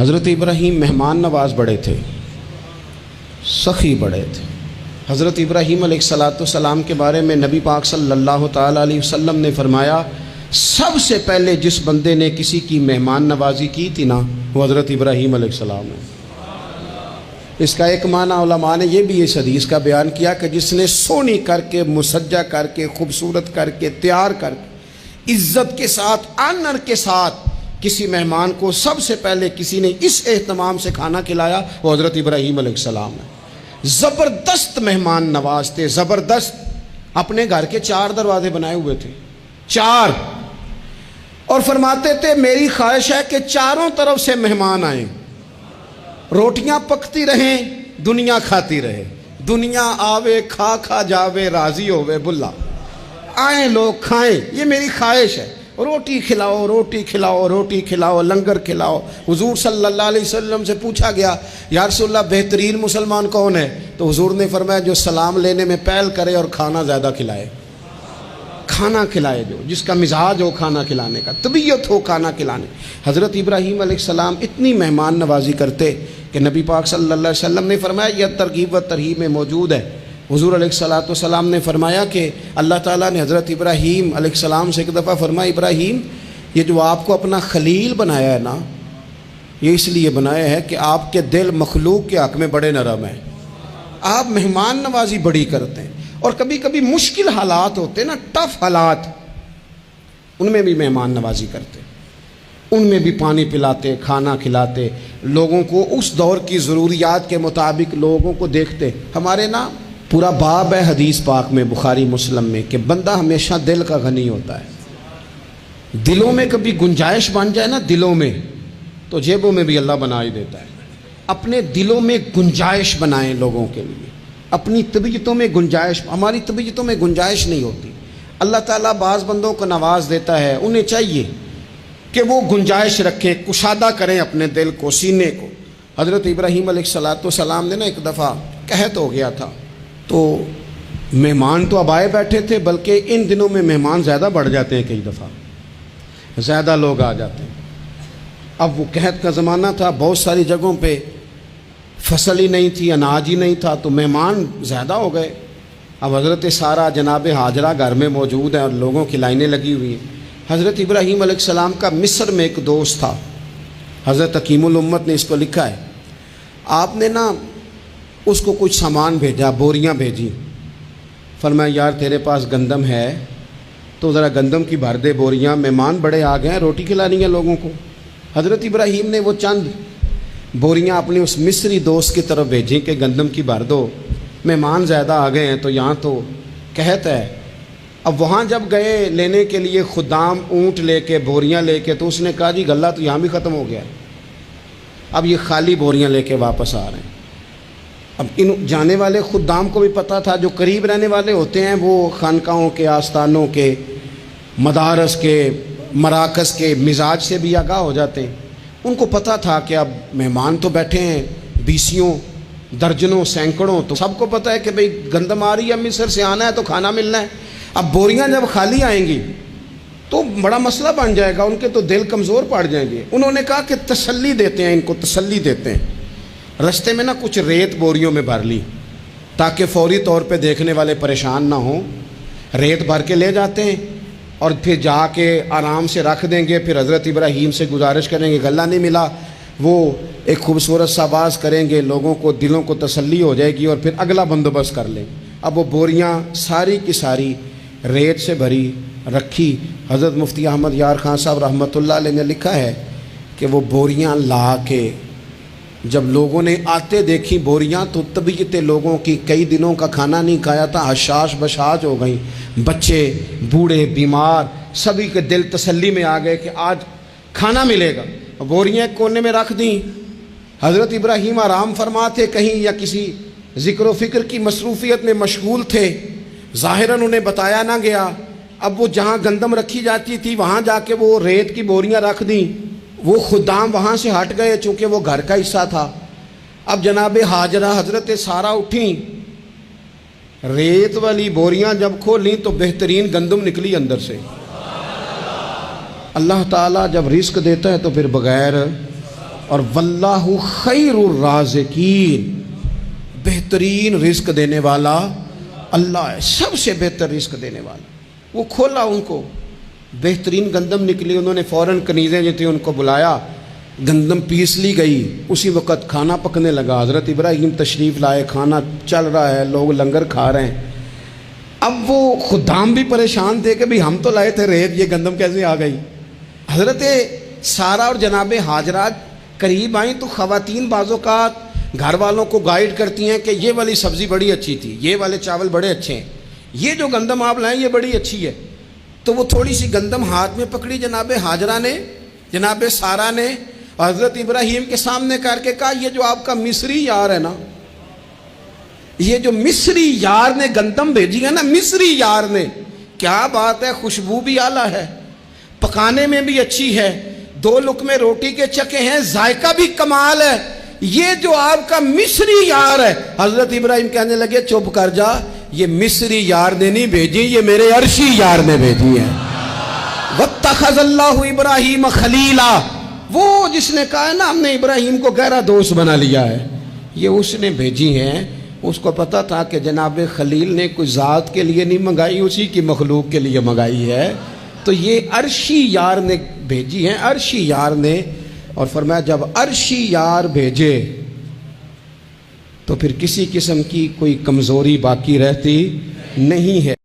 حضرت ابراہیم مہمان نواز بڑے تھے، سخی بڑے تھے۔ حضرت ابراہیم علیہ السلام کے بارے میں نبی پاک صلی اللہ تعالیٰ علیہ وسلم نے فرمایا، سب سے پہلے جس بندے نے کسی کی مہمان نوازی کی تھی نا، وہ حضرت ابراہیم علیہ السلام ہے۔ اس کا ایک معنی علماء نے یہ بھی اس حدیث کا بیان کیا کہ جس نے سونی کر کے، مسجع کر کے، خوبصورت کر کے، تیار کر کے، عزت کے ساتھ، آنر کے ساتھ کسی مہمان کو سب سے پہلے کسی نے اس اہتمام سے کھانا کھلایا، وہ حضرت ابراہیم علیہ السلام ہے۔ زبردست مہمان نواز تھے، زبردست۔ اپنے گھر کے 4 دروازے بنائے ہوئے تھے، 4، اور فرماتے تھے میری خواہش ہے کہ چاروں طرف سے مہمان آئیں، روٹیاں پکتی رہیں، دنیا کھاتی رہے، دنیا آوے کھا کھا جاوے، راضی ہوئے بلا، آئیں لوگ کھائیں، یہ میری خواہش ہے۔ روٹی کھلاؤ، روٹی کھلاؤ، روٹی کھلاؤ، لنگر کھلاؤ۔ حضور صلی اللہ علیہ وسلم سے پوچھا گیا، یا رسول اللہ بہترین مسلمان کون ہے؟ تو حضور نے فرمایا جو سلام لینے میں پہل کرے اور کھانا زیادہ کھلائے، کھانا کھلائے، جو جس کا مزاج ہو کھانا کھلانے کا، طبیعت ہو کھانا کھلانے۔ حضرت ابراہیم علیہ السلام اتنی مہمان نوازی کرتے کہ نبی پاک صلی اللہ علیہ وسلم نے فرمایا، یہ ترغیب و ترہیب میں موجود ہے۔ حضور علیہ السلام نے فرمایا کہ اللہ تعالیٰ نے حضرت ابراہیم علیہ السلام سے ایک دفعہ فرمایا، ابراہیم یہ جو آپ کو اپنا خلیل بنایا ہے نا، یہ اس لیے بنایا ہے کہ آپ کے دل مخلوق کے حق میں بڑے نرم ہیں، آپ مہمان نوازی بڑی کرتے ہیں، اور کبھی کبھی مشکل حالات ہوتے ہیں نا، ٹف حالات، ان میں بھی مہمان نوازی کرتے، ان میں بھی پانی پلاتے، کھانا کھلاتے، لوگوں کو اس دور کی ضروریات کے مطابق لوگوں کو دیکھتے۔ ہمارے نا پورا باب ہے حدیث پاک میں، بخاری مسلم میں، کہ بندہ ہمیشہ دل کا غنی ہوتا ہے۔ دلوں میں کبھی گنجائش بن جائے نا، دلوں میں، تو جیبوں میں بھی اللہ بنا ہی دیتا ہے۔ اپنے دلوں میں گنجائش بنائیں لوگوں کے لیے، اپنی طبیعتوں میں گنجائش۔ ہماری طبیعتوں میں گنجائش نہیں ہوتی۔ اللہ تعالیٰ بعض بندوں کو نواز دیتا ہے، انہیں چاہیے کہ وہ گنجائش رکھیں، کشادہ کریں اپنے دل کو، سینے کو۔ حضرت ابراہیم علیہ السلام نے نا ایک دفعہ قحط ہو گیا تھا، تو مہمان تو اب آئے بیٹھے تھے، بلکہ ان دنوں میں مہمان زیادہ بڑھ جاتے ہیں، کئی دفعہ زیادہ لوگ آ جاتے ہیں۔ اب وہ قحط کا زمانہ تھا، بہت ساری جگہوں پہ فصل ہی نہیں تھی، اناج ہی نہیں تھا، تو مہمان زیادہ ہو گئے۔ اب حضرت سارہ جناب ہاجرہ گھر میں موجود ہیں اور لوگوں کی لائنیں لگی ہوئی ہیں۔ حضرت ابراہیم علیہ السلام کا مصر میں ایک دوست تھا، حضرت حکیم الامت نے اس کو لکھا ہے، آپ نے نا اس کو کچھ سامان بھیجا، بوریاں بھیجی، فرمایا یار تیرے پاس گندم ہے تو ذرا گندم کی بھر دے بوریاں، مہمان بڑے آ گئے ہیں، روٹی کھلانی ہے لوگوں کو۔ حضرت ابراہیم نے وہ چند بوریاں اپنے اس مصری دوست کی طرف بھیجیں کہ گندم کی بھر دو، مہمان زیادہ آ گئے ہیں تو یہاں تو قحط ہے۔ اب وہاں جب گئے لینے کے لیے خدام اونٹ لے کے، بوریاں لے کے، تو اس نے کہا جی غلہ تو یہاں بھی ختم ہو گیا ہے، اب یہ خالی بوریاں لے کے واپس آ رہے ہیں۔ اب ان جانے والے خدام کو بھی پتہ تھا، جو قریب رہنے والے ہوتے ہیں وہ خانقاہوں کے، آستانوں کے، مدارس کے، مراکز کے مزاج سے بھی آگاہ ہو جاتے ہیں۔ ان کو پتہ تھا کہ اب مہمان تو بیٹھے ہیں، بیسیوں، درجنوں، سینکڑوں، تو سب کو پتہ ہے کہ بھئی گندم آ رہی ہے، مصر سے آنا ہے تو کھانا ملنا ہے۔ اب بوریاں جب خالی آئیں گی تو بڑا مسئلہ بن جائے گا، ان کے تو دل کمزور پڑ جائیں گے۔ انہوں نے کہا کہ تسلی دیتے ہیں، ان کو تسلی دیتے ہیں۔ رستے میں نا کچھ ریت بوریوں میں بھر لی تاکہ فوری طور پہ دیکھنے والے پریشان نہ ہوں، ریت بھر کے لے جاتے ہیں اور پھر جا کے آرام سے رکھ دیں گے۔ پھر حضرت ابراہیم سے گزارش کریں گے، غلہ نہیں ملا، وہ ایک خوبصورت سا آواز کریں گے، لوگوں کو دلوں کو تسلی ہو جائے گی، اور پھر اگلا بندوبست کر لیں۔ اب وہ بوریاں ساری کی ساری ریت سے بھری رکھی۔ حضرت مفتی احمد یار خان صاحب رحمۃ اللہ علیہ نے لکھا ہے کہ وہ بوریاں لا کے جب لوگوں نے آتے دیکھی بوریاں، تو طبیعت لوگوں کی کئی دنوں کا کھانا نہیں کھایا تھا، حشاش بشاش ہو گئیں، بچے، بوڑھے، بیمار، سبھی کے دل تسلی میں آ گئے کہ آج کھانا ملے گا۔ بوریاں ایک کونے میں رکھ دیں۔ حضرت ابراہیم آرام فرما تھے کہیں، یا کسی ذکر و فکر کی مصروفیت میں مشغول تھے، ظاہراً انہیں بتایا نہ گیا۔ اب وہ جہاں گندم رکھی جاتی تھی وہاں جا کے وہ ریت کی بوریاں رکھ دیں۔ وہ خدام وہاں سے ہٹ گئے چونکہ وہ گھر کا حصہ تھا۔ اب جناب ہاجرہ حضرت سارہ اٹھیں، ریت والی بوریاں جب کھولیں تو بہترین گندم نکلی اندر سے۔ اللہ تعالیٰ جب رزق دیتا ہے تو پھر بغیر اور واللہ خیر الرازقین، بہترین رزق دینے والا اللہ ہے، سب سے بہتر رزق دینے والا۔ وہ کھولا ان کو، بہترین گندم نکلی، انہوں نے فوراً کنیزیں جو تھیں ان کو بلایا، گندم پیس لی گئی، اسی وقت کھانا پکنے لگا۔ حضرت ابراہیم تشریف لائے، کھانا چل رہا ہے، لوگ لنگر کھا رہے ہیں۔ اب وہ خدام بھی پریشان تھے کہ بھئی ہم تو لائے تھے ریت، یہ گندم کیسے آ گئی؟ حضرت سارہ اور جناب ہاجرہ قریب آئیں تو خواتین بعض اوقات گھر والوں کو گائیڈ کرتی ہیں کہ یہ والی سبزی بڑی اچھی تھی، یہ والے چاول بڑے اچھے ہیں، یہ جو گندم آپ لائیں یہ بڑی اچھی ہے۔ تو وہ تھوڑی سی گندم ہاتھ میں پکڑی جناب ہاجرہ نے، جناب سارہ نے، حضرت ابراہیم کے سامنے کر کے کہا یہ جو آپ کا مصری یار ہے نا، یہ جو مصری یار نے گندم بھیجی ہے نا، مصری یار نے، کیا بات ہے، خوشبو بھی اعلیٰ ہے، پکانے میں بھی اچھی ہے، 2 لقمے روٹی کے چکے ہیں، ذائقہ بھی کمال ہے، یہ جو آپ کا مصری یار ہے۔ حضرت ابراہیم کہنے لگے چپ کر جا، یہ مصری یار نے نہیں بھیجی، یہ میرے عرشی یار نے بھیجی ہے۔ وَاتَّخَذَ اللَّهُ إِبْرَاهِيمَ خَلِيلًا، وہ جس نے کہا ہے نا ہم نے ابراہیم کو گہرا دوست بنا لیا ہے، یہ اس نے بھیجی ہیں۔ اس کو پتا تھا کہ جناب خلیل نے کوئی ذات کے لیے نہیں منگائی، اسی کی مخلوق کے لیے منگائی ہے، تو یہ عرشی یار نے بھیجی ہیں، عرشی یار نے۔ اور فرمایا جب عرشی یار بھیجے تو پھر کسی قسم کی کوئی کمزوری باقی رہتی نہیں ہے۔